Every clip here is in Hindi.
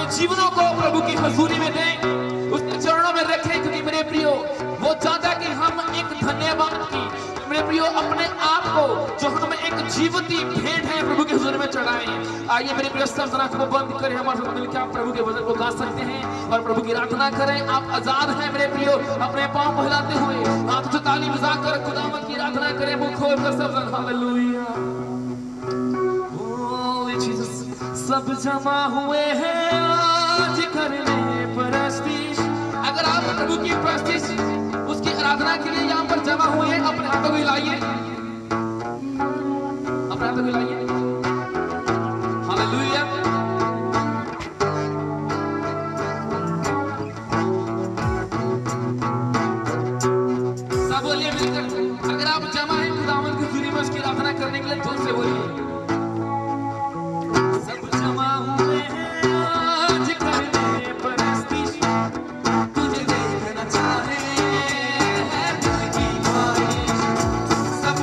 जीवनों को प्रभु की हजूरी में दें, उसके चरणों में रखें। क्योंकि मेरे प्रियो वो चाहता है कि हम एक धन्यवाद की, मेरे प्रियो अपने आप को जो हम एक जीवती भेंट है प्रभु के हुजूर में चढ़ाएं। आइए मेरे प्रियो सब जरा को बंद करें, हमारे साथ मिलकर आप प्रभु के वचन को गा सकते हैं और प्रभु की आराधना करें। आप आजाद हैं मेरे प्रियो, अपने पांव फैलाते हुए हाथ से ताली बजाकर खुदावंद की आराधना करें, मुंह खोलकर सब जन हालेलुया। ओ जीसस, सब जमा हुए हैं आज करने परस्तिश। अगर आप प्रभु की परस्तिश उसकी आराधना के लिए यहाँ पर जमा हुए हैं, अपने हाथों को हिलाइए, अपने हाथों को हिलाइए। हालेलुया। सब बोलिए मिलकर, अगर आप जमा हैं खुदावंद की हजूरी में उसकी आराधना करने के लिए, जोर से बोलिए। सब जमा हुए हैं आज करने परस्तिश, तुझे देखना चाहे है दिल की ख्वाहिश। सब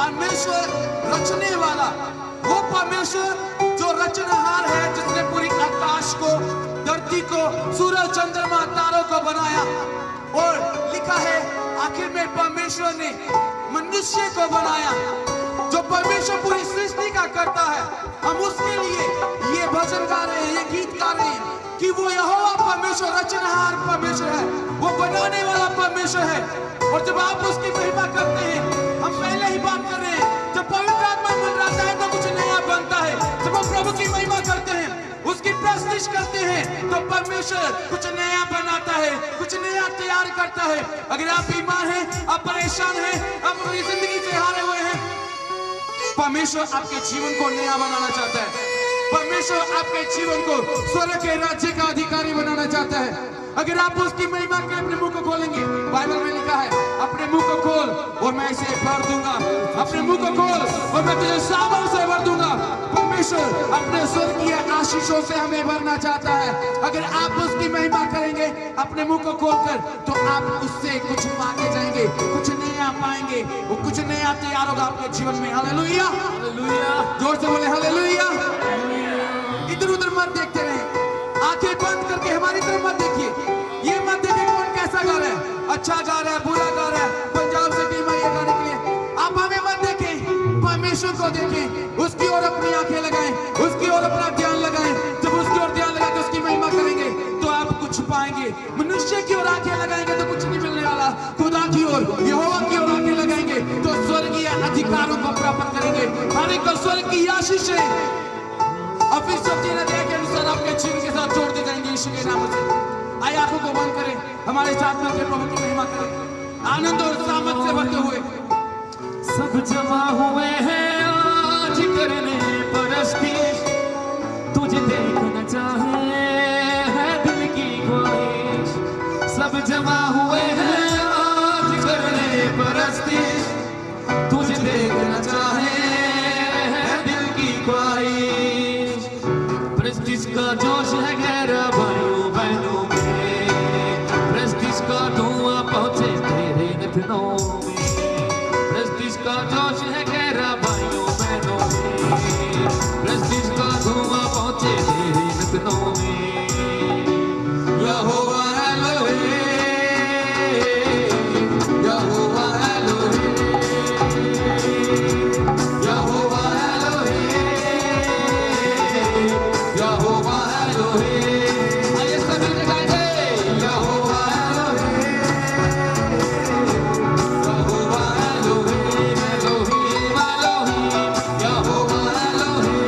परमेश्वर रचने वाला, वो परमेश्वर जो रचनहार है, जिसने पूरी आकाश को, धरती को, सूरज, चंद्रमा, तारों को बनाया। और लिखा है आखिर में परमेश्वर ने मनुष्य को बनाया। जो परमेश्वर पूरी सृष्टि का करता है, हम उसके लिए ये भजन गा रहे हैं, ये गीत गा रहे हैं कि वो यहोवा परमेश्वर रचनहार परमेश्वर है, वो बनाने वाला परमेश्वर है। और जब आप उसकी महिमा करते हैं, हम पहले ही बात कर रहे हैं, जब पवित्र आत्मा मंडराता है तो कुछ नया बनता है। जब हम प्रभु की महिमा करते हैं, उसकी प्रस्तुति करते हैं, तो परमेश्वर कुछ नया बनाता है, कुछ नया तैयार करता है। अगर आप बीमार हैं, आप परेशान हैं, आप अपनी जिंदगी से हारे हुए हैं, परमेश्वर आपके जीवन को नया बनाना चाहता है। परमेश्वर आपके जीवन को स्वर्ग के राज्य का अधिकारी बनाना चाहता है। अगर आप उसकी महिमा के अपने मुंह को खोलेंगे, बाइबल में लिखा है अपने मुंह को खोल और मैं इसे भर दूंगा। अपने मुंह को खोल और मैं तुझे सामों से भर दूंगा। परमेश्वर अपने स्वर्गीय आशीषों से हमें भरना चाहता है। अगर आप उसकी महिमा करेंगे अपने मुंह को खोलकर, तो आप उससे कुछ मांगे जाएंगे, कुछ नया पाएंगे, वो कुछ नया तैयार होगा आपके जीवन में। हालेलुया, हालेलुया, जोर से बोले हालेलुया। इधर उधर मत देखते रहे, आंखें बंद करके हमारी तरफ मत देखिए। ये मत देखिए कौन कैसा गा रहा है, अच्छा गा रहा है, बुरा गा रहा है, पंजाब से टीम आई है गाने के लिए। आप हमें मत देखें, परमेश्वर को देखें, उसकी ओर अपनी आंखें लगाएं, उसकी ओर अपना ध्यान लगाएं। जब उसकी ओर ध्यान लगा के उसकी महिमा करेंगे, तो आप कुछ पाएंगे। मनुष्य की ओर आंखें लगाएंगे तो कुछ नहीं मिलने वाला। खुदा की ओर, यहोवा की ओर आंखें लगाएंगे तो स्वर्गीय अधिकारों को प्राप्त करेंगे। हर एक को स्वर्ग की आशीषें और फिर सब चीजें के अनुसार आपके जीवन के साथ जोड़ दी जाएंगे यीशु के नाम से। आइए आंखों को बंद करें, हमारे साथ मिलकर प्रभु की महिमा करें, आनंद और सामर्थ से भरते हुए। सब जमा हुए हैं आज करने परस्ती, तुझे देखना चाहे है दिल की ख्वाहिश। सब जमा हुए हैं आज करने परस्ती, तुझे देखना चाहे है दिल की ख्वाहिश। प्रेस्टीज का जोश है गहरा भाइयों बहनों में, प्रेस्टीज का धुआं पहुंचे तेरे नथनों में। प्रेस्टीज का जोश है गहरा भाइयों बहनों में, प्रेस्टीज का धुआं पहुंचे तेरे नथनों में। यहोवा एलोहे, यहोवा एलोहे, यहोवा एलोहे, यहोवा एलोहे। आइए सभी जगाएंगे, यहोवा एलोहे, यहोवा एलोहे, एलोहीम एलोहीम, यहोवा एलोहे,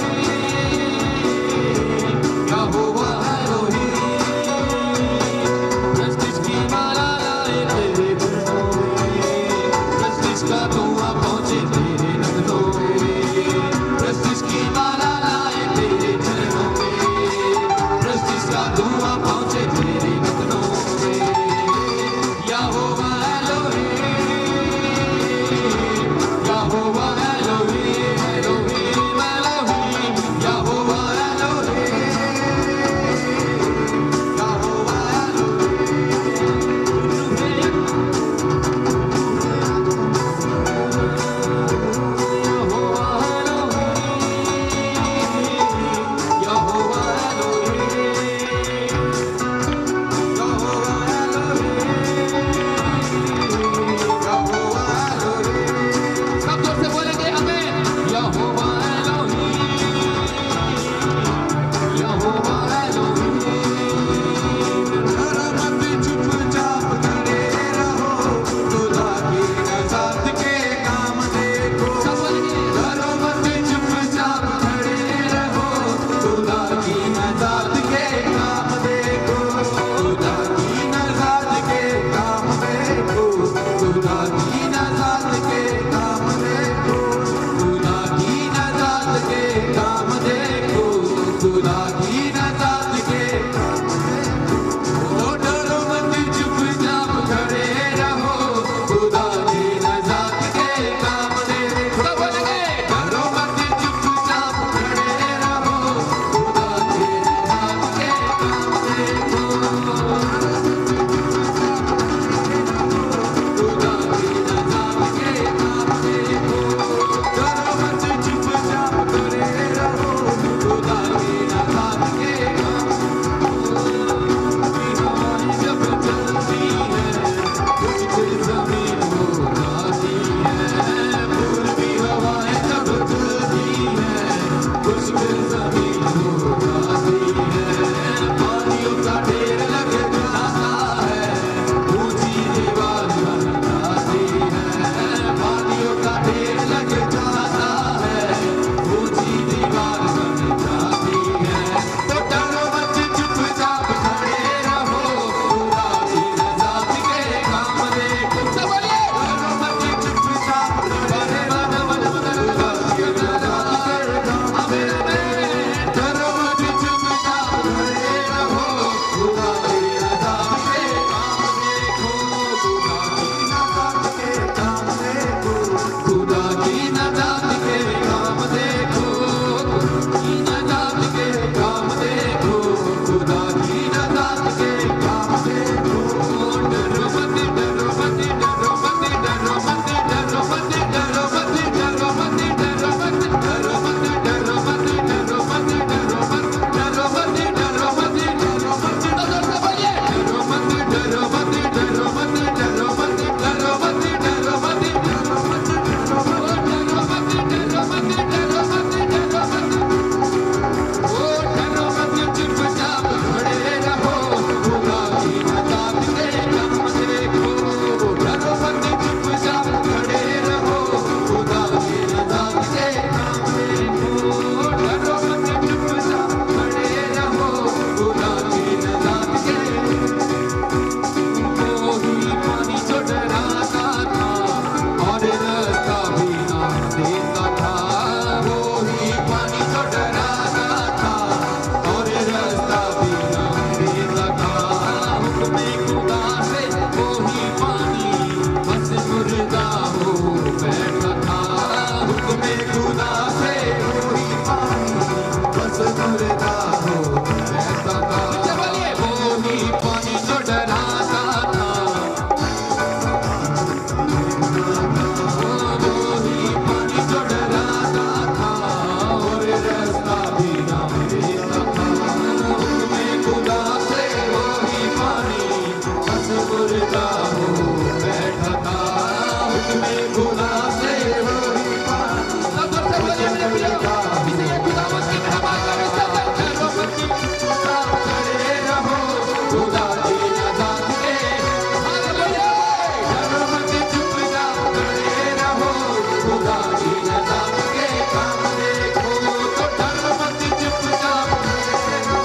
की नजात के काम देखो, तो डरो मत चुपचाप खड़े रहो,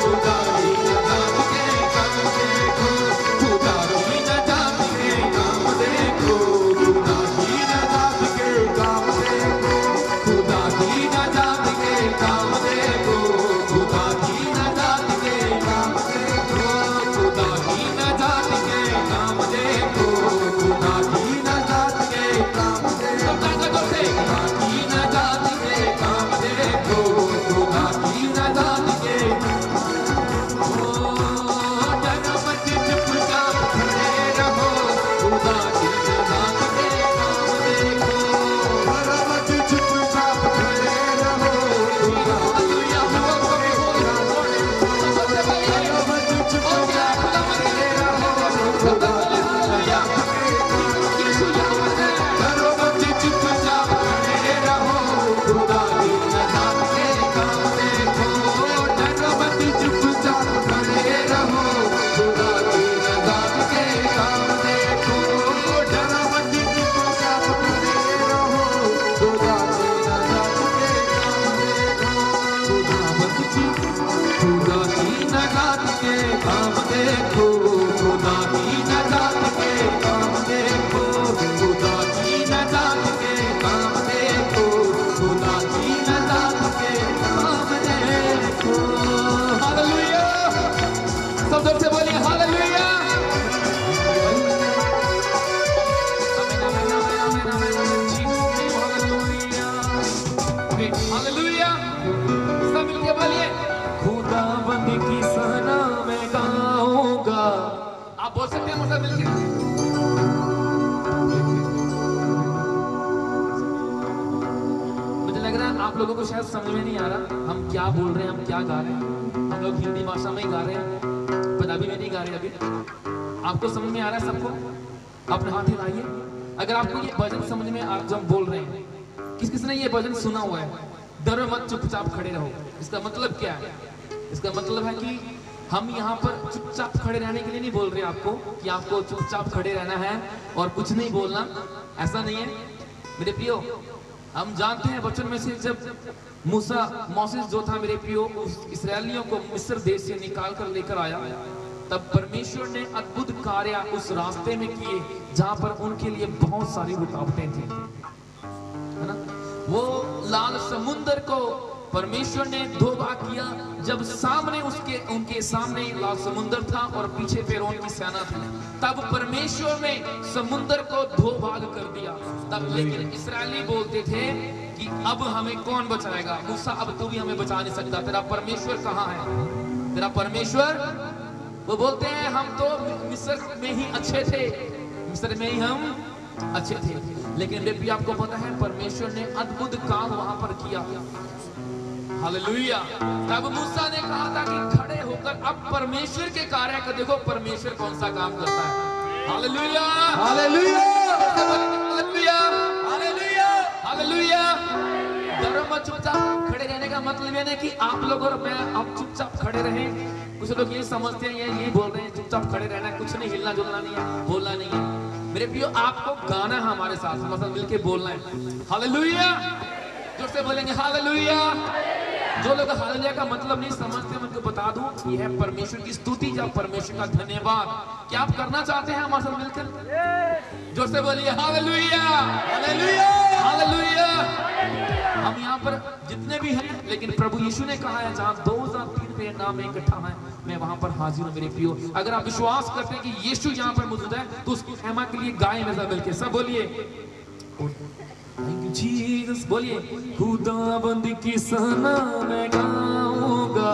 खुदा की नजात के काम देखो, खुदा की नजात के काम देखो, खुदा की नजात के काम देखो, खुदा की नजात के काम देखो, खुदा की नजात के काम देखो, खुदा की नजात के काम देखो, खुदा की नजात के काम देखो, खुदा की नजात के काम देखो, खुदा की नजात के डरो मत चुपचाप खड़े रहो, खुदा की नजात के काम देखो, डरो मत चुपचाप खड़े रहो, हालेलुया डरो मत चुपचाप खड़े रहो, खुदा की नजात के डरो मत चुपचाप खड़े रहो, खुदा की नजात के काम देखो, डरो मत चुपचाप खड़े रहो, खुदा की नजात के काम देखो, डरो मत चुपचाप खड़े रहो, खुदा की नजात के काम देखो, खुदा की नजात के काम देखो, खुदा की नजात के काम देखो, खुदा की नजात के काम देखो, खुदा की नजात के काम देखो। हालेलुया, सब जोर से बोलिए हालेलुया। हालेलुया, सब मिलके बोलिए खुदाबंद की सना मैं गाऊंगा। आप बोल सकते हैं मुझसे मिलके। मुझे लग रहा है आप लोगों को शायद समझ में नहीं आ रहा हम क्या बोल रहे हैं, हम क्या गा रहे हैं। हम लोग हिंदी भाषा में ही गा रहे हैं, पंजाबी में नहीं गा रहे अभी। आपको समझ में आ रहा है सबको? अपने हाथ हिलाइए अगर आपको ये भजन समझ में आ, जब बोल रहे हैं। किस किसने ये भजन सुना हुआ है? डरो मत चुपचाप खड़े रहो। इसका मतलब क्या है? इसका मतलब है कि हम यहाँ पर चुपचाप खड़े रहने के लिए नहीं बोल रहे आपको कि आपको चुपचाप खड़े रहना है और कुछ नहीं बोलना, ऐसा नहीं है मेरे प्रियो। हम जानते हैं वचन में से जब मोसेस जो था मेरे प्रियो, उस इस्राएलियों को मिस्र देश से निकाल कर लेकर आया, तब परमेश्वर ने अद्भुत कार्य उस रास्ते में किए जहां पर उनके लिए बहुत सारी रुकावटें थी, है ना। वो लाल समुद्र को परमेश्वर ने दो भाग किया। जब सामने उनके सामने लाल समुद्र था और पीछे फिरौन की सेना थी, तब परमेश्वर ने समुद्र को दो भाग कर दिया। तब लेकिन इस्राएली बोलते थे कि अब हमें कौन बचाएगा? मूसा अब तू भी हमें बचा नहीं सकता, तेरा परमेश्वर कहाँ है? तेरा परमेश्वर? वो बोलते हैं हम तो मिस्र में ही अच्छे थे, मिस्र में ही हम अच्छे थे। लेकिन बेबी आपको पता है परमेश्वर ने अद्भुत काम वहां पर किया। हालेलुया। तब मूसा ने कहा था कि खड़े होकर अब परमेश्वर के कार्य को देखो, परमेश्वर कौन सा काम करता है। Hallelujah, hallelujah, hallelujah, hallelujah, hallelujah. डरो मत, चुपचाप खड़े रहने का मतलब ये नहीं कि आप लोग और मैं अब चुपचाप खड़े रहें। कुछ लोग ये समझते हैं, ये बोल रहे हैं चुपचाप खड़े रहना, कुछ नहीं, हिलना जुलना नहीं है, बोलना नहीं है। मेरे प्रियो आपको गाना है हमारे साथ, हमारे साथ मिलके बोलना है। हालेलुया, जोर से बोलेंगे हालेलुया। जो लोग हालेलुया का मतलब नहीं समझते, मैं उनको बता दूं, ये है परमेश्वर की स्तुति या परमेश्वर का धन्यवाद। क्या आप करना चाहते हैं हमारे साथ मिलकर? जोर से बोलिए हालेलुया, हालेलुया, हालेलुया। हम यहाँ पर जितने भी हैं, लेकिन प्रभु यीशु ने कहा है जहाँ 2 या 3 मेरे नाम में इकट्ठा है, मैं वहां पर हाजिर हूँ मेरे प्रियो। अगर आप विश्वास करते हैं कि यीशु यहाँ पर मौजूद है तो उसकी महिमा के लिए गाएं मेरे साथ मिलकर। सब बोलिए थैंक यू जीसस। बोलिए खुदाबंद की सना मैं गाऊंगा,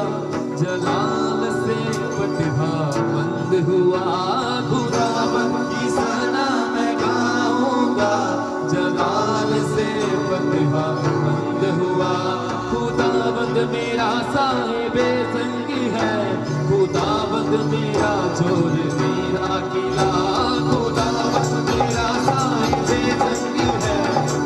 जलाल से पटवा बंद हुआ। खुदाबंद की सना मैं गाऊंगा, जलाल से पटवा बंद हुआ। खुदाबंद मेरा साहिबे संगी है, खुदाबंद मेरा जोर मेरा किला। खुदाबंद मेरा साहिबे संगी है,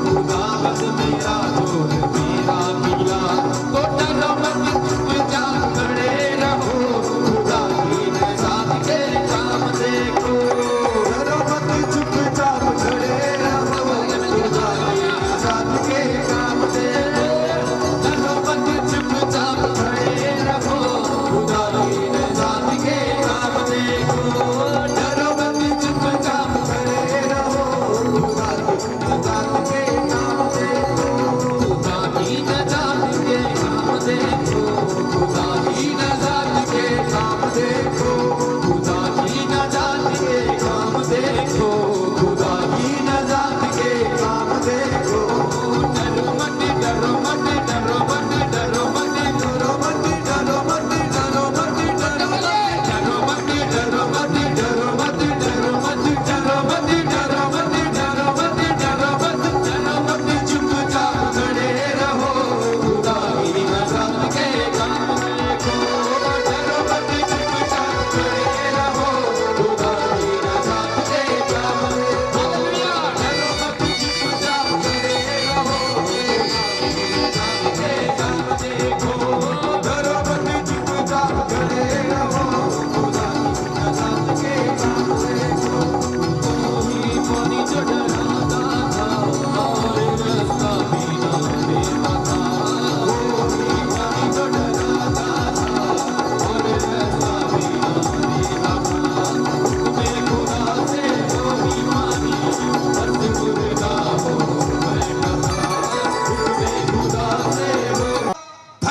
खुदाबंद मेरा जोर मेरा किला। तो डरो मत, चुपचाप खड़े रहो, खुदा की नजात के काम देखो। डरो मत, चुपचाप खड़े रहो, खुदा की नजात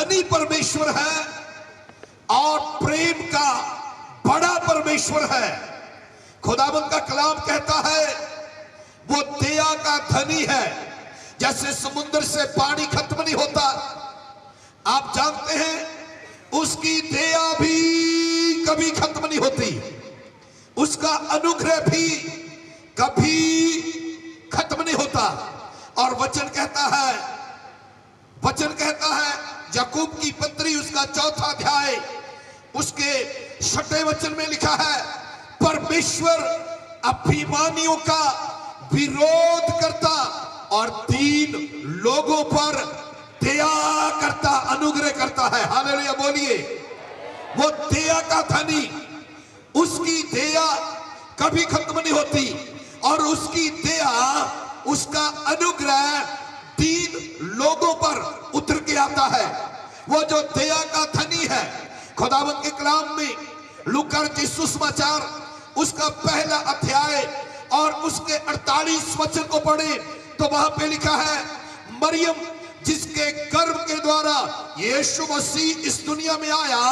धनी परमेश्वर है और प्रेम का बड़ा परमेश्वर है। खुदावंद का कलाम कहता है वो दया का धनी है। जैसे समुद्र से पानी खत्म नहीं होता, आप जानते हैं उसकी दया भी कभी खत्म नहीं होती, उसका अनुग्रह भी कभी खत्म नहीं होता। और वचन कहता है याकूब की पत्री उसका 4था अध्याय उसके 6वें वचन में लिखा है, परमेश्वर अभिमानियों का विरोध करता और दीन लोगों पर दया करता, अनुग्रह करता है। हालेलुया बोलिए। वो दया का धनी, उसकी दया कभी खत्म नहीं होती और उसकी दया, उसका अनुग्रह दीन लोगों पर उतर के आता है। वो जो दया का धनी है, खुदावंद के कलाम में लूका रचित सुसमाचार उसका 1 अध्याय और उसके 48 वचन को पढ़े तो वहां पे लिखा है, मरियम जिसके गर्भ के द्वारा यीशु मसीह इस दुनिया में आया,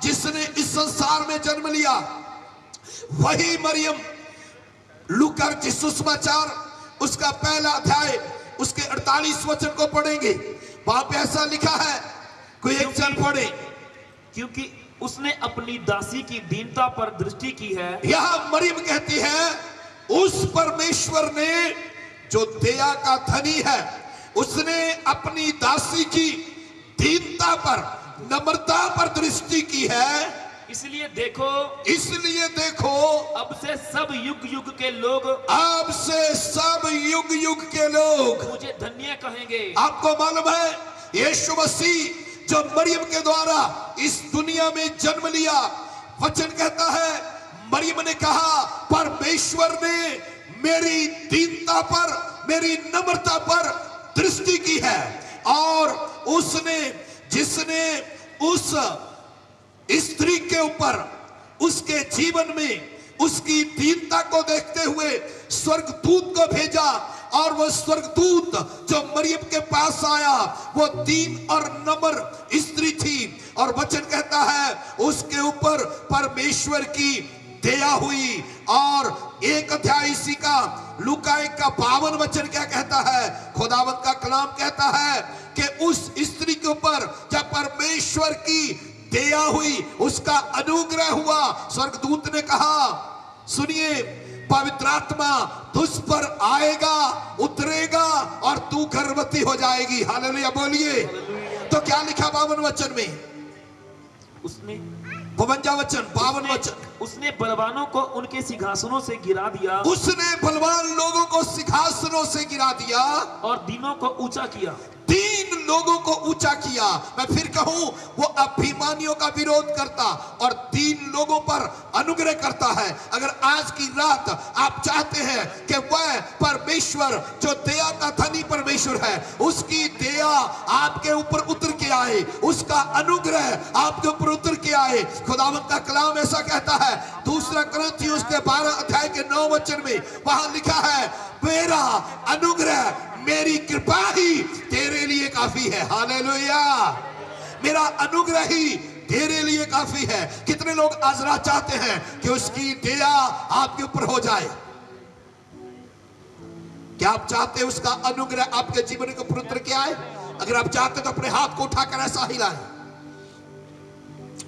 जिसने इस संसार में जन्म लिया, वही मरियम। लूका रचित सुसमाचार उसका 1 अध्याय उसके 48 वचन को पढ़ेंगे, वहां पे ऐसा लिखा है, कोई एक जन पढ़े। क्योंकि उसने अपनी दासी की दीनता पर दृष्टि की है। यहां मरियम कहती है उस परमेश्वर ने जो दया का धनी है, उसने अपनी दासी की दीनता पर, नम्रता पर दृष्टि की है। इसलिए देखो अब से सब युग युग के लोग, अब से सब युग युग के लोग मुझे धन्य कहेंगे। आपको मालूम है यीशु मसीह जो मरियम के द्वारा इस दुनिया में जन्म लिया, वचन कहता है मरियम ने कहा परमेश्वर ने मेरी दीनता पर, मेरी नम्रता पर दृष्टि की है। और उसने, जिसने उस स्त्री के ऊपर, उसके जीवन में उसकी दीनता को देखते हुए स्वर्गदूत को भेजा, और वो स्वर्गदूत जो मरियम के पास आया वो दीन और नम्र स्त्री थी। और वचन कहता है उसके ऊपर परमेश्वर की दया हुई। और 1 अध्याय इसी का लूका 1 का 52 वचन क्या कहता है, खुदावंद का कलाम कहता है कि उस स्त्री के ऊपर जब परमेश्वर की दया हुई, उसका अनुग्रह हुआ, स्वर्गदूत ने कहा सुनिए पवित्र आत्मा तुझ पर आएगा, उतरेगा और तू गर्भवती हो जाएगी। हालेलुया बोलिए। तो क्या लिखा 52 वचन में, उसने 52 वचन, 52 वचन, उसने बलवानों को उनके सिंहासनों से गिरा दिया, उसने बलवान लोगों को सिंहासनों से गिरा दिया और दीनों को ऊंचा किया, 3 लोगों को ऊंचा किया। मैं फिर कहूं वो अभिमानियों का विरोध करता और 3 लोगों पर अनुग्रह करता है। अगर आज की रात आप चाहते हैं कि वह परमेश्वर जो दया का धनी परमेश्वर है, उसकी दया आपके ऊपर उतर के आए, उसका अनुग्रह आपके ऊपर उतर के आए, खुदावंद का कलाम ऐसा कहता है 2 कुरिन्थियों उसके 12 अध्याय के 9 वचन में, वहां लिखा है मेरा अनुग्रह, मेरी कृपा ही तेरे लिए काफी है। हालेलुया। मेरा अनुग्रह ही तेरे लिए काफी है। कितने लोग आज रात चाहते हैं कि उसकी दया आपके ऊपर हो जाए? क्या आप चाहते हैं उसका अनुग्रह आपके जीवन के ऊपर उतर के आए? अगर आप चाहते तो अपने हाथ को उठाकर ऐसा हिलाएं।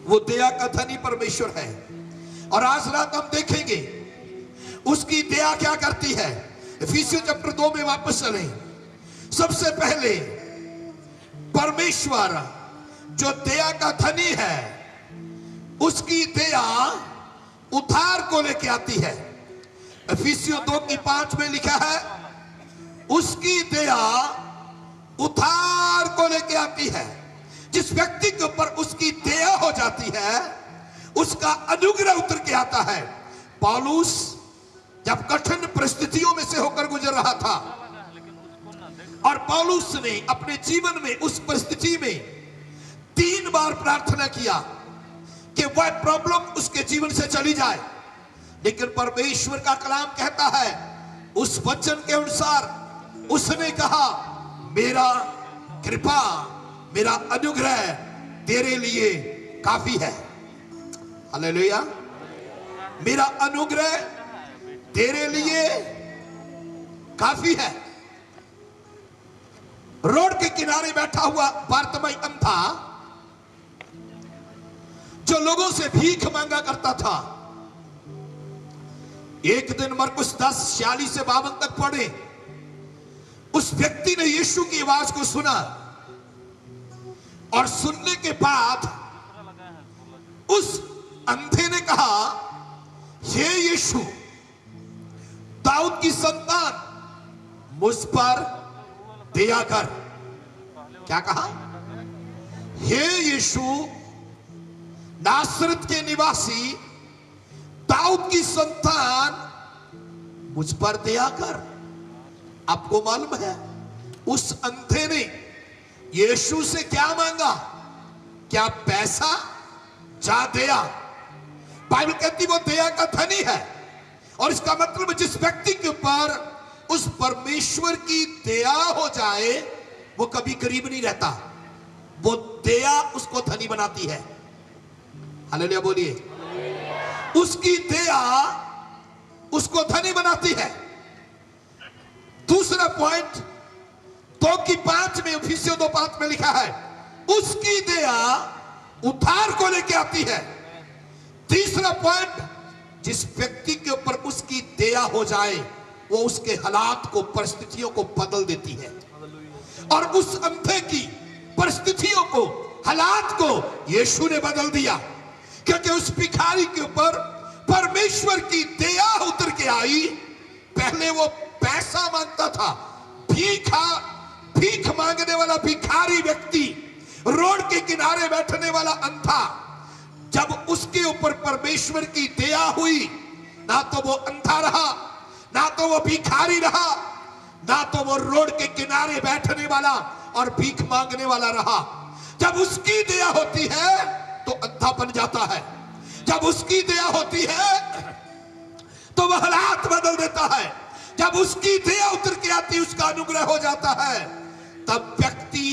वो दया का धनी परमेश्वर है। और आज रात हम देखेंगे उसकी दया क्या करती है। इफिसियों चैप्टर 2 में वापस चलें। सबसे पहले परमेश्वर जो दया का धनी है, उसकी दया उद्धार को लेके आती है। इफिसियों 2 की 5 में लिखा है उसकी दया उद्धार को लेके आती है। जिस व्यक्ति के ऊपर उसकी दया हो जाती है, उसका अनुग्रह उतर के आता है। पौलुस जब कठिन परिस्थितियों में से होकर गुजर रहा था और पौलुस ने अपने जीवन में उस परिस्थिति में 3 बार प्रार्थना किया कि वह प्रॉब्लम उसके जीवन से चली जाए, लेकिन परमेश्वर का कलाम कहता है उस वचन के अनुसार उसने कहा मेरा कृपा मेरा अनुग्रह तेरे लिए काफी है। हालेलुया। मेरा अनुग्रह तेरे लिए काफी है। रोड के किनारे बैठा हुआ बारतिमाई अंधा, जो लोगों से भीख मांगा करता था, एक दिन मरकुस 10:46 से 52 तक पढ़े, उस व्यक्ति ने यीशु की आवाज को सुना और सुनने के बाद उस अंधे ने कहा, हे यीशु, दाऊद की संतान, मुझ पर दया कर। क्या कहा? हे यीशु, नासरत के निवासी, दाऊद की संतान, मुझ पर दया कर। आपको मालूम है उस अंधे ने यीशु से क्या मांगा? क्या पैसा? जा दया। बाइबल कहती वो दया का धनी है। और इसका मतलब जिस व्यक्ति के ऊपर उस परमेश्वर की दया हो जाए वो कभी गरीब नहीं रहता, वो दया उसको धनी बनाती है। हालेलुया बोलिए। उसकी दया उसको धनी बनाती है। दूसरा पॉइंट 2:5 में, इफिसियों 2:5 में लिखा है, उसकी दया उद्धार को लेके आती है। तीसरा पॉइंट, जिस व्यक्ति के ऊपर उसकी दया हो जाए वो उसके हालात को, परिस्थितियों को बदल देती है। और उस अंधे की परिस्थितियों को, हालात को यीशु ने बदल दिया, क्योंकि उस भिखारी के ऊपर परमेश्वर की दया उतर के आई। पहले वो पैसा मांगता था, भीख मांगने वाला भिखारी व्यक्ति, रोड के किनारे बैठने वाला अंधा, जब उसके ऊपर परमेश्वर की दया हुई, ना तो वो अंधा रहा, ना तो वो भिखारी रहा, ना तो वो रोड के किनारे बैठने वाला और भीख मांगने वाला रहा। जब उसकी दया होती है तो अंधा बन जाता है। जब उसकी दया होती है तो वह हालात बदल देता है। जब उसकी दया उतर के आती है, उसका अनुग्रह हो जाता है, तब व्यक्ति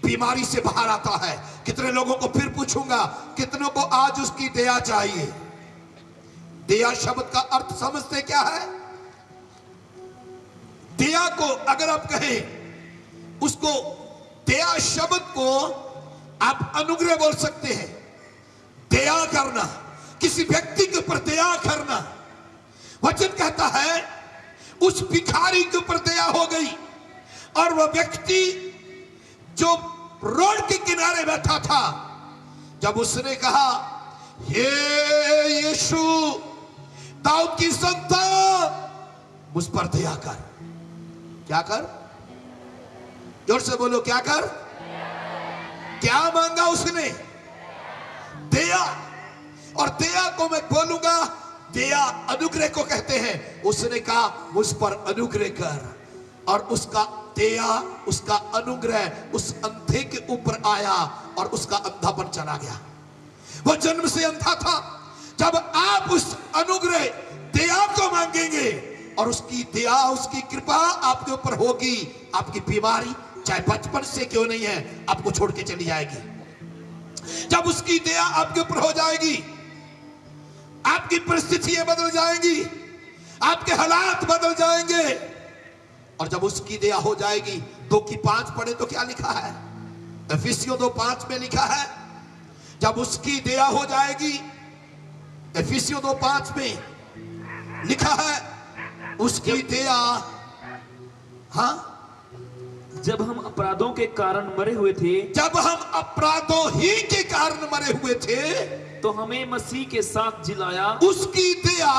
बीमारी से बाहर आता है। कितने लोगों को फिर पूछूंगा, कितनों को आज उसकी दया चाहिए? दया शब्द का अर्थ समझते क्या है? दया को अगर आप कहें, उसको दया शब्द को आप अनुग्रह बोल सकते हैं। दया करना, किसी व्यक्ति के ऊपर दया करना। वचन कहता है उस भिखारी के ऊपर दया हो गई और वह व्यक्ति जो रोड के किनारे बैठा था, जब उसने कहा, हे यीशु, दाऊद की संतान, मुझ पर दया कर। क्या कर? जोर से बोलो, क्या कर? क्या मांगा उसने? दया। और दया को मैं बोलूंगा, दया अनुग्रह को कहते हैं। उसने कहा, मुझ पर अनुग्रह कर, और उसका दया, उसका अनुग्रह उस अंधे के ऊपर आया और उसका अंधापन चला गया। वो जन्म से अंधा था। जब आप उस अनुग्रह दया को मांगेंगे और उसकी दया, उसकी कृपा आपके ऊपर होगी, आपकी बीमारी चाहे बचपन से क्यों नहीं है, आपको छोड़ के चली जाएगी। जब उसकी दया आपके ऊपर हो जाएगी, आपकी परिस्थितियां बदल जाएंगी, आपके हालात बदल जाएंगे। और जब उसकी दया हो जाएगी, 2:5 पढ़े तो क्या लिखा है? इफिसियों 2:5 में लिखा है, जब उसकी दया हो जाएगी, इफिसियों 2:5 में लिखा है, उसकी दया। हाँ, जब हम अपराधों के कारण मरे हुए थे, जब हम अपराधों ही के कारण मरे हुए थे, तो हमें मसीह के साथ जिलाया। उसकी दया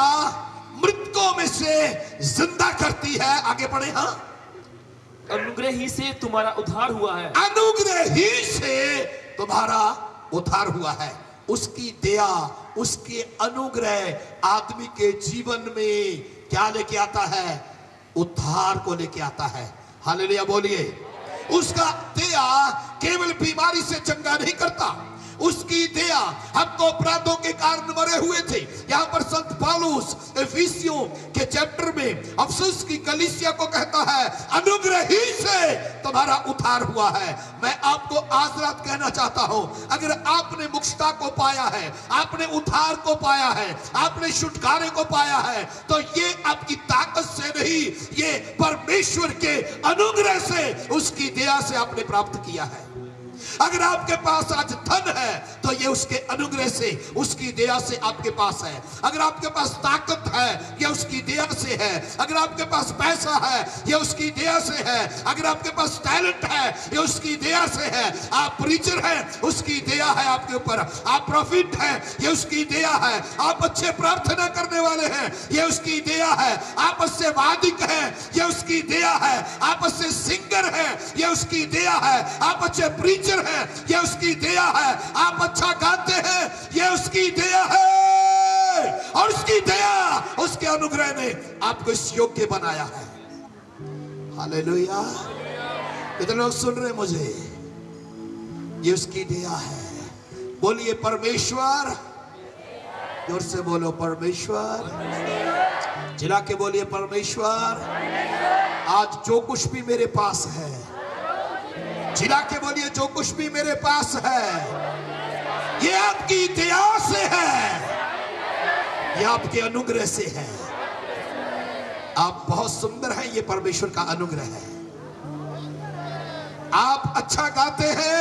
मृतकों में से जिंदा करती है। आगे पढ़े। हाँ, अनुग्रह ही से तुम्हारा उद्धार हुआ है। अनुग्रह ही से तुम्हारा उद्धार हुआ है। उसकी दया, उसके अनुग्रह आदमी के जीवन में क्या लेके आता है? उद्धार को लेके आता है। हालेलुया बोलिए। उसका दया केवल बीमारी से चंगा नहीं करता, उसकी दया। हम तो अपराधों के कारण मरे हुए थे। यहाँ पर संत पौलुस इफिसियों के चैप्टर में अफसोस की कलीसिया को कहता है, अनुग्रह ही से तुम्हारा उद्धार हुआ है। मैं आपको आज रात कहना चाहता हूं, अगर आपने मुक्तता को पाया है, आपने उद्धार को पाया है, आपने छुटकारे को पाया है, तो ये आपकी ताकत से नहीं, ये परमेश्वर के अनुग्रह से, उसकी दया से आपने प्राप्त किया है। अगर आपके पास आज धन है तो ये उसके अनुग्रह से, उसकी दया से आपके पास है। अगर आपके पास ताकत है ये उसकी दया से है। अगर आपके पास पैसा है ये उसकी दया से है। अगर आपके पास टैलेंट है ये उसकी दया से है। आप प्रीचर हैं, उसकी दया है आपके ऊपर। आप प्रॉफिट हैं, ये उसकी दया है। आप अच्छे प्रार्थना करने वाले हैं, ये उसकी दया है। आप अच्छे वादिक हैं, ये उसकी दया है। आप अच्छे सिंगर हैं, ये उसकी दया है। आप अच्छे प्रीचर है, ये उसकी दया है। आप अच्छा गाते हैं, ये उसकी दया है। और उसकी दया, उसके अनुग्रह ने आपको इस योग्य बनाया है। हालेलुया। कितने लोग सुन रहे हैं मुझे? ये उसकी दया है। बोलिए परमेश्वर। जोर से बोलो परमेश्वर। चिल्ला के बोलिए परमेश्वर। आज जो कुछ भी मेरे पास है, चिल्ला के बोलिए जो कुछ भी मेरे पास है, ये आपकी दया से है, ये आपके अनुग्रह से है। आप बहुत सुंदर हैं, ये परमेश्वर का अनुग्रह है। आप अच्छा गाते हैं,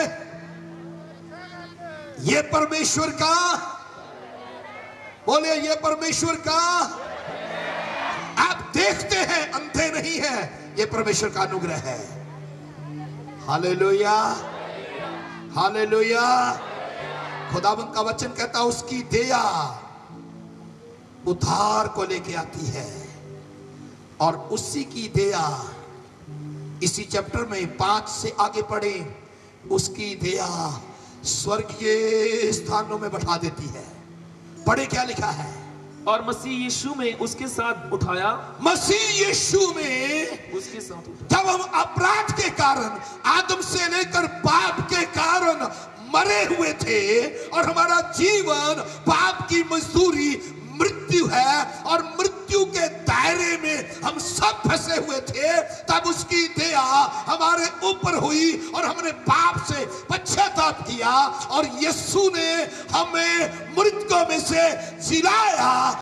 ये परमेश्वर का, बोले ये परमेश्वर का। आप देखते हैं, अंधे नहीं हैं, ये परमेश्वर का अनुग्रह है। Hallelujah, hallelujah. खुदावंद का वचन कहता है उसकी दया उद्धार को लेके आती है, और उसी की दया, इसी चैप्टर में 5 से आगे पढ़े, उसकी दया स्वर्गीय स्थानों में बैठा देती है। पढ़े क्या लिखा है? और मसीह यीशु में उसके साथ उठाया। मसीह यीशु में उसके साथ उठाया। जब हम अपराध के कारण, आदम से लेकर पाप के कारण मरे हुए थे, और हमारा जीवन पाप की मजदूरी मृत्यु है, और मृत्यु के दायरे में हम सब फंसे हुए थे, तब उसकी दया हमारे ऊपर हुई और हमने पाप से किया और यीशु ने हमें मृतकों में से जिलाया